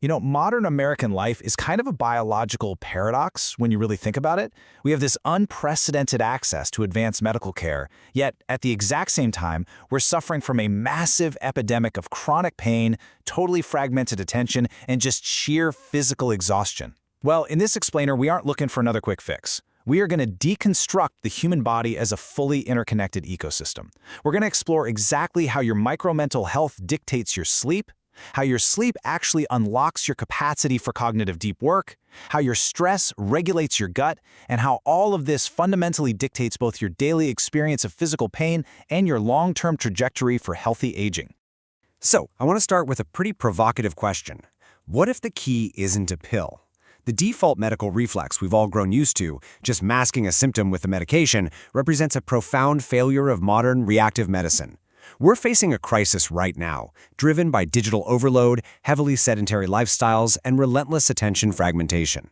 Modern American life is kind of a biological paradox when you really think about it. We have this unprecedented access to advanced medical care, yet at the exact same time, we're suffering from a massive epidemic of chronic pain, totally fragmented attention, and just sheer physical exhaustion. Well, in this explainer, we aren't looking for another quick fix. We are going to deconstruct the human body as a fully interconnected ecosystem. We're going to explore exactly how your micromental health dictates your sleep, how your sleep actually unlocks your capacity for cognitive deep work, how your stress regulates your gut, and how all of this fundamentally dictates both your daily experience of physical pain and your long-term trajectory for healthy aging. So, I want to start with a pretty provocative question. What if the key isn't a pill? The default medical reflex we've all grown used to, just masking a symptom with a medication, represents a profound failure of modern reactive medicine. We're facing a crisis right now, driven by digital overload, heavily sedentary lifestyles, and relentless attention fragmentation.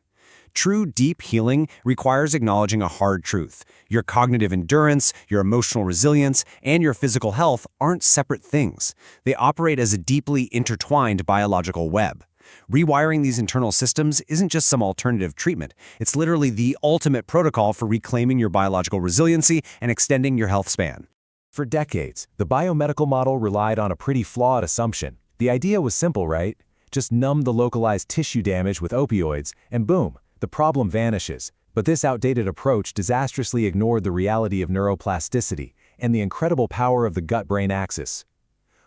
True deep healing requires acknowledging a hard truth. Your cognitive endurance, your emotional resilience, and your physical health aren't separate things. They operate as a deeply intertwined biological web. Rewiring these internal systems isn't just some alternative treatment. It's literally the ultimate protocol for reclaiming your biological resiliency and extending your health span. For decades, the biomedical model relied on a pretty flawed assumption. The idea was simple, right? Just numb the localized tissue damage with opioids, and boom, the problem vanishes. But this outdated approach disastrously ignored the reality of neuroplasticity and the incredible power of the gut-brain axis.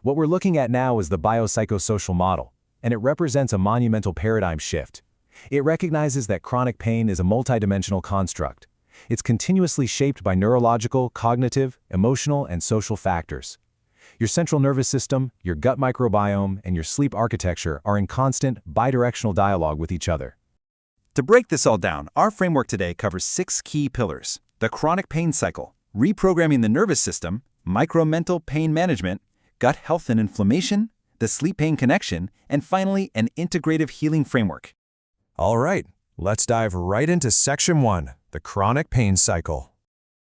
What we're looking at now is the biopsychosocial model, and it represents a monumental paradigm shift. It recognizes that chronic pain is a multidimensional construct. It's continuously shaped by neurological, cognitive, emotional, and social factors. Your central nervous system, your gut microbiome, and your sleep architecture are in constant, bidirectional dialogue with each other. To break this all down, our framework today covers 6 key pillars: the chronic pain cycle, reprogramming the nervous system, micromental pain management, gut health and inflammation, the sleep-pain connection, and finally, an integrative healing framework. All right, let's dive right into Section 1, the chronic pain cycle.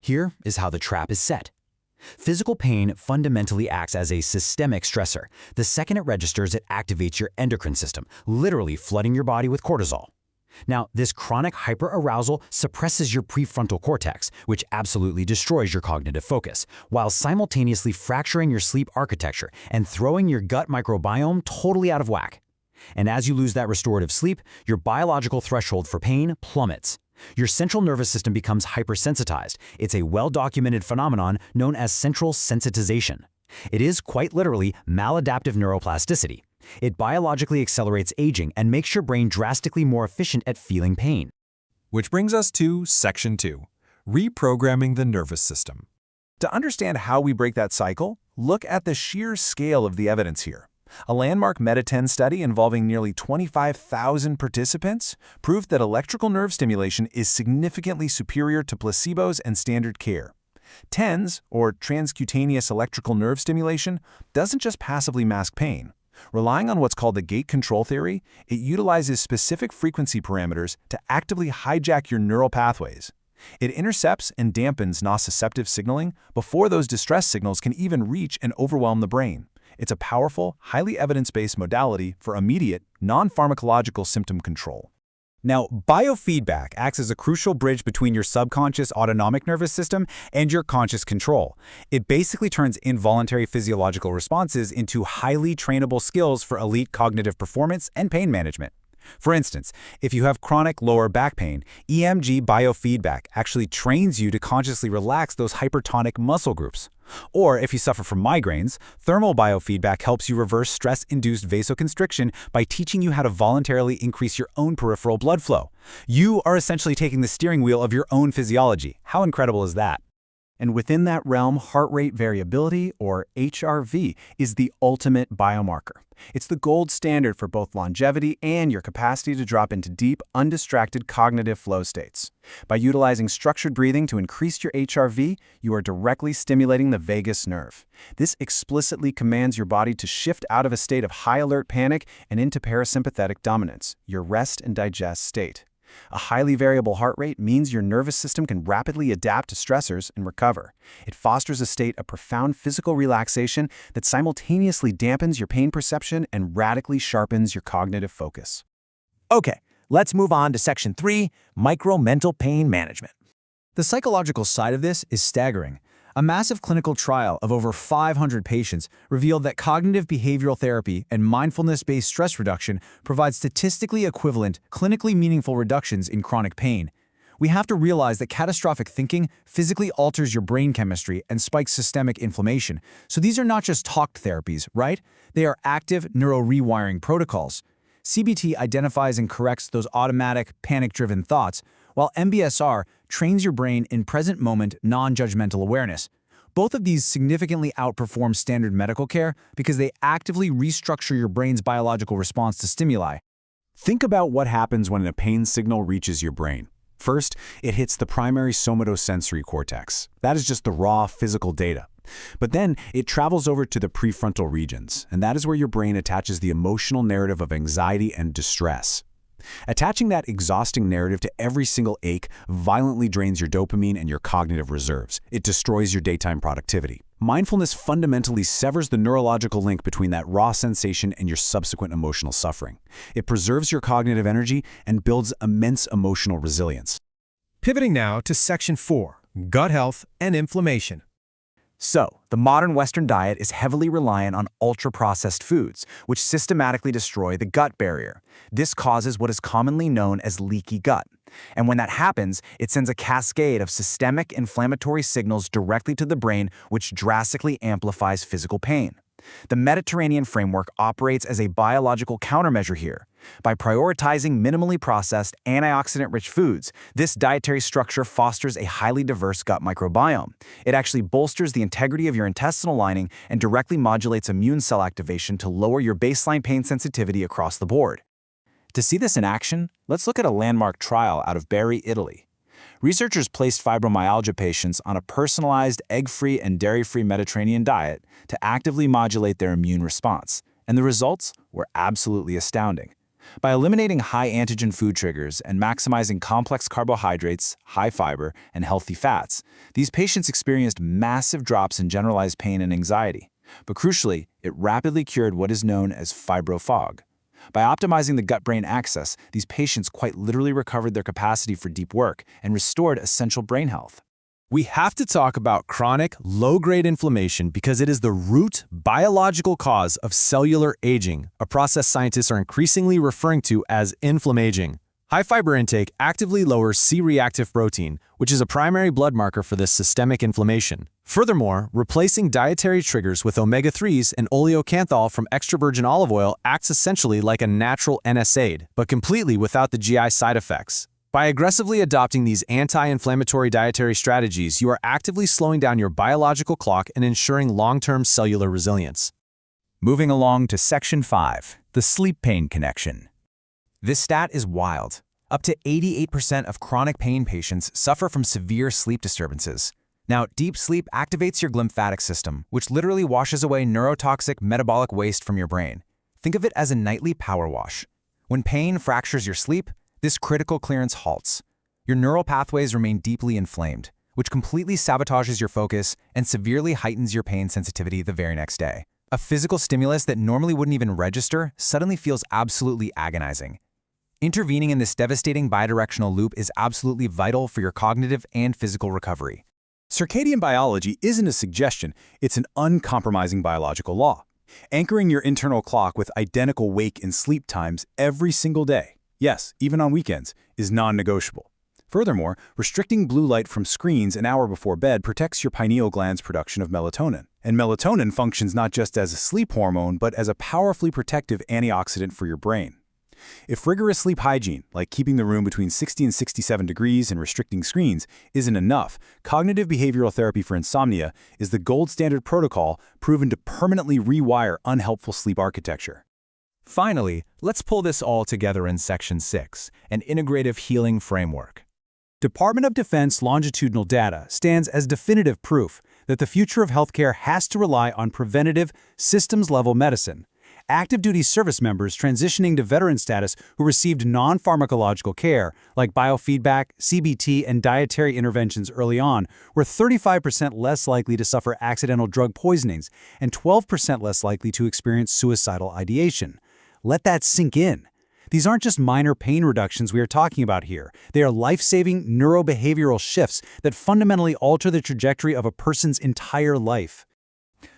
Here is how the trap is set. Physical pain fundamentally acts as a systemic stressor. The second it registers, it activates your endocrine system, literally flooding your body with cortisol. Now, this chronic hyperarousal suppresses your prefrontal cortex, which absolutely destroys your cognitive focus, while simultaneously fracturing your sleep architecture and throwing your gut microbiome totally out of whack. And as you lose that restorative sleep, your biological threshold for pain plummets. Your central nervous system becomes hypersensitized. It's a well-documented phenomenon known as central sensitization. It is quite literally maladaptive neuroplasticity. It biologically accelerates aging and makes your brain drastically more efficient at feeling pain. Which brings us to Section 2, reprogramming the nervous system. To understand how we break that cycle, look at the sheer scale of the evidence here. A landmark meta-10 study involving nearly 25,000 participants proved that electrical nerve stimulation is significantly superior to placebos and standard care. TENS, or transcutaneous electrical nerve stimulation, doesn't just passively mask pain. Relying on what's called the gate control theory, it utilizes specific frequency parameters to actively hijack your neural pathways. It intercepts and dampens nociceptive signaling before those distress signals can even reach and overwhelm the brain. It's a powerful, highly evidence-based modality for immediate, non-pharmacological symptom control. Now, biofeedback acts as a crucial bridge between your subconscious autonomic nervous system and your conscious control. It basically turns involuntary physiological responses into highly trainable skills for elite cognitive performance and pain management. For instance, if you have chronic lower back pain, EMG biofeedback actually trains you to consciously relax those hypertonic muscle groups. Or if you suffer from migraines, thermal biofeedback helps you reverse stress-induced vasoconstriction by teaching you how to voluntarily increase your own peripheral blood flow. You are essentially taking the steering wheel of your own physiology. How incredible is that? And within that realm, heart rate variability, or HRV, is the ultimate biomarker. It's the gold standard for both longevity and your capacity to drop into deep, undistracted cognitive flow states. By utilizing structured breathing to increase your HRV, you are directly stimulating the vagus nerve. This explicitly commands your body to shift out of a state of high alert panic and into parasympathetic dominance, your rest and digest state. A highly variable heart rate means your nervous system can rapidly adapt to stressors and recover. It fosters a state of profound physical relaxation that simultaneously dampens your pain perception and radically sharpens your cognitive focus. Okay, let's move on to Section 3, Micro-Mental Pain Management. The psychological side of this is staggering. A massive clinical trial of over 500 patients revealed that cognitive behavioral therapy and mindfulness-based stress reduction provide statistically equivalent, clinically meaningful reductions in chronic pain. We have to realize that catastrophic thinking physically alters your brain chemistry and spikes systemic inflammation. So these are not just talk therapies, right? They are active neurorewiring protocols. CBT identifies and corrects those automatic, panic-driven thoughts, while MBSR trains your brain in present-moment, non-judgmental awareness. Both of these significantly outperform standard medical care because they actively restructure your brain's biological response to stimuli. Think about what happens when a pain signal reaches your brain. First, it hits the primary somatosensory cortex. That is just the raw physical data. But then it travels over to the prefrontal regions, and that is where your brain attaches the emotional narrative of anxiety and distress. Attaching that exhausting narrative to every single ache violently drains your dopamine and your cognitive reserves. It destroys your daytime productivity. Mindfulness fundamentally severs the neurological link between that raw sensation and your subsequent emotional suffering. It preserves your cognitive energy and builds immense emotional resilience. Pivoting now to Section 4, Gut Health and Inflammation. So, the modern Western diet is heavily reliant on ultra-processed foods, which systematically destroy the gut barrier. This causes what is commonly known as leaky gut. And when that happens, it sends a cascade of systemic inflammatory signals directly to the brain, which drastically amplifies physical pain. The Mediterranean framework operates as a biological countermeasure here. By prioritizing minimally processed, antioxidant-rich foods, this dietary structure fosters a highly diverse gut microbiome. It actually bolsters the integrity of your intestinal lining and directly modulates immune cell activation to lower your baseline pain sensitivity across the board. To see this in action, let's look at a landmark trial out of Bari, Italy. Researchers placed fibromyalgia patients on a personalized egg-free and dairy-free Mediterranean diet to actively modulate their immune response, and the results were absolutely astounding. By eliminating high-antigen food triggers and maximizing complex carbohydrates, high fiber, and healthy fats, these patients experienced massive drops in generalized pain and anxiety. But crucially, it rapidly cured what is known as fibrofog. By optimizing the gut-brain axis, these patients quite literally recovered their capacity for deep work and restored essential brain health. We have to talk about chronic, low-grade inflammation because it is the root biological cause of cellular aging, a process scientists are increasingly referring to as inflammaging. High fiber intake actively lowers C-reactive protein, which is a primary blood marker for this systemic inflammation. Furthermore, replacing dietary triggers with omega-3s and oleocanthal from extra virgin olive oil acts essentially like a natural NSAID, but completely without the GI side effects. By aggressively adopting these anti-inflammatory dietary strategies, you are actively slowing down your biological clock and ensuring long-term cellular resilience. Moving along to Section 5, the sleep pain connection. This stat is wild. Up to 88% of chronic pain patients suffer from severe sleep disturbances. Now, deep sleep activates your glymphatic system, which literally washes away neurotoxic metabolic waste from your brain. Think of it as a nightly power wash. When pain fractures your sleep, this critical clearance halts. Your neural pathways remain deeply inflamed, which completely sabotages your focus and severely heightens your pain sensitivity the very next day. A physical stimulus that normally wouldn't even register suddenly feels absolutely agonizing. Intervening in this devastating bidirectional loop is absolutely vital for your cognitive and physical recovery. Circadian biology isn't a suggestion, it's an uncompromising biological law. Anchoring your internal clock with identical wake and sleep times every single day, yes, even on weekends, is non-negotiable. Furthermore, restricting blue light from screens an hour before bed protects your pineal gland's production of melatonin. And melatonin functions not just as a sleep hormone, but as a powerfully protective antioxidant for your brain. If rigorous sleep hygiene, like keeping the room between 60 and 67 degrees and restricting screens, isn't enough, cognitive behavioral therapy for insomnia is the gold standard protocol proven to permanently rewire unhelpful sleep architecture. Finally, let's pull this all together in Section 6, an integrative healing framework. Department of Defense longitudinal data stands as definitive proof that the future of healthcare has to rely on preventative, systems-level medicine. Active duty service members transitioning to veteran status who received non-pharmacological care, like biofeedback, CBT, and dietary interventions early on, were 35% less likely to suffer accidental drug poisonings and 12% less likely to experience suicidal ideation. Let that sink in. These aren't just minor pain reductions we are talking about here. They are life-saving neurobehavioral shifts that fundamentally alter the trajectory of a person's entire life.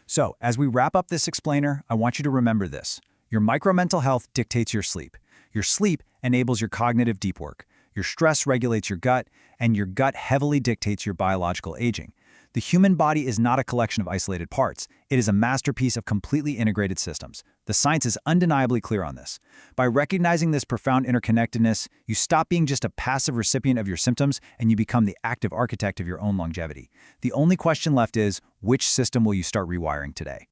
So, as we wrap up this explainer, I want you to remember this. Your micromental health dictates your sleep. Your sleep enables your cognitive deep work. Your stress regulates your gut, and your gut heavily dictates your biological aging. The human body is not a collection of isolated parts. It is a masterpiece of completely integrated systems. The science is undeniably clear on this. By recognizing this profound interconnectedness, you stop being just a passive recipient of your symptoms and you become the active architect of your own longevity. The only question left is, which system will you start rewiring today?